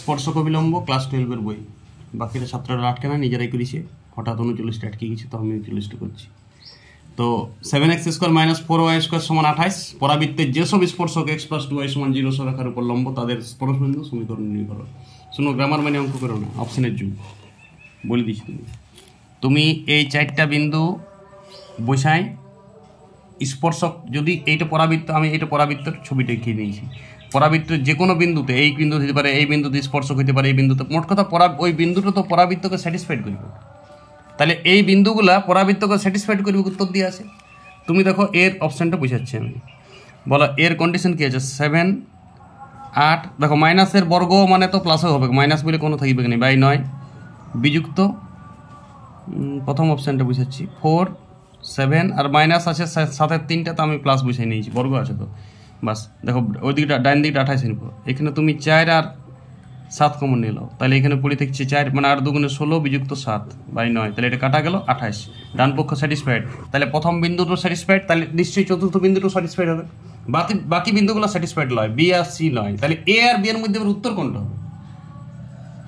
স্পর্শক অবিলম্ব ক্লাস 12-এর বই, বাকিটা ছাত্ররা আটকে না, নিজেরাই করেছে, হঠাৎ 39টা আটকে গেছে, তো আমি 39টা করছি। তো 7x² - 4y² সমান 28, পরাবৃত্তের যেসব স্পর্শক x + 2y = 0 সরেখার উপর লম্ব তাদের স্পর্শবিন্দু সমীকরণ নির্ণয় করো। শুনো, গ্রামার মানে অঙ্ক করো না, অপশনের যুগ বলে দিচ্ছি। তুমি এই 4টা বিন্দু বসাই স্পর্শক, যদি এইটা পরাবৃত্ত, আমি এইটা পরাবৃত্তের ছবিটা এঁকে নিয়েছি, পরাবৃত্তের যে কোনো বিন্দুতে, এই বিন্দু হতে পারে, এই বিন্দুতে স্পর্শক হতে পারে, এই বিন্দুতে, মোট কথা ওই বিন্দুটা তো পরাবৃত্তকে স্যাটিসফাইড করবে। তাহলে এই বিন্দুগুলা পরাবৃত্তকে স্যাটিসফাইড করবে, উত্তর দিয়ে আছে। তুমি দেখো এর অপশানটা বুঝাচ্ছি আমি, বলো এর কন্ডিশন কী আছে, 7, 8, দেখো মাইনাসের বর্গ মানে তো প্লাসও হবে, মাইনাস বলে কোনো থাকবে না, বাই 9 বিযুক্ত, প্রথম অপশানটা বুঝাচ্ছি 4, 7 আর মাইনাস আছে সাথের 3টা, তো আমি প্লাস বুঝাই নিয়েছি, বর্গ আছে তো বাস। দেখো ওই দিকটা ডাইন দিকটা 28 নিব, এখানে তুমি 4 আর 7 কমন নিয়ে নাও, তাহলে এখানে পড়ে থাকছে 4 মানে 8 2 = 16 বিযুক্ত 7 বাই 9, তাহলে এটা কাটা গেল 28, ডান পক্ষ স্যাটিসফাইড। তাহলে প্রথম বিন্দুটো স্যাটিসফাইড, তাহলে নিশ্চয়ই চতুর্থ বিন্দুটো স্যাটিসফাইড হবে। বাকি বিন্দুগুলো স্যাটিসফাইড নয়, বি আর সি নয়, তাহলে এ আর বি এর মধ্যে উত্তর কোনটা হবে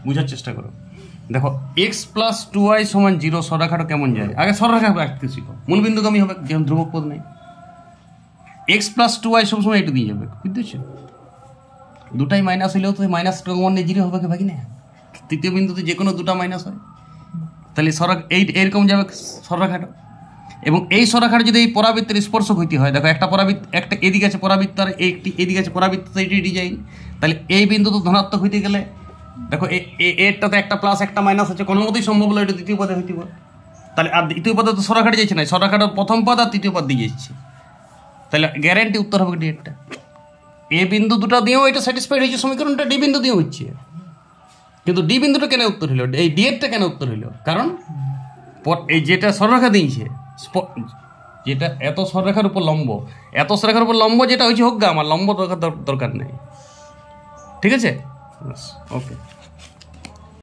বুঝার চেষ্টা করো। দেখো x + 2y = 0 সরলরেখাটা কেমন যায়, আগে সরলরেখা আঁকতে শিখো, মূলবিন্দুগামী হবে, যেমন ধ্রুবক পদ নেই। x + 2y সবসময় একটু দিয়ে যাবে, বুঝতেছো, দুটাই মাইনাস হইলেও তো মাইনাস কমন নিয়ে 0 হবে কি ভাগি না, তৃতীয় বিন্দুতে যে কোনো দুটা মাইনাস হয়, তাহলে এরকম যাবে সরলরেখাটা। এবং এই সরলরেখার যদি এই পরাবৃত্তের স্পর্শক হইতে হয়, দেখো একটা পরাবৃত্ত, একটা এদিকে আছে পরাবৃত্ত আর একটি এদিকে আছে পরাবৃত্ত, এটি ডিজাইন, তাহলে এই বিন্দু তো ধনাত্মক হইতে গেলে, দেখো এরটাতে একটা প্লাস একটা মাইনাস আছে, কোনো মতেই সম্ভব হলো এটা দ্বিতীয় পদে হইতে পারে, তাহলে আর দ্বিতীয় পদে তো সরলরেখাটা যাচ্ছে না, সরলরেখাটার প্রথম পদ আর তৃতীয় পদ দিয়ে যাচ্ছে, তাহলে গ্যারান্টি উত্তর হবে ডিএটা। এ বিন্দু দুটো দিয়েও এটা স্যাটিসফাইড হয়েছে সমীকরণটা, ডি বিন্দু দিয়েও হচ্ছে, কিন্তু ডি বিন্দুটা কেন উত্তর হইল, এই ডিএরটা কেন উত্তর হইল, কারণ এই যেটা সরলরেখা দিয়েছে, যেটা এত সরলরেখার উপর লম্ব, এত সরলরেখার উপর লম্ব যেটা হয়েছে হোক গা, আমার লম্ব দরকার নেই, ঠিক আছে, ওকে।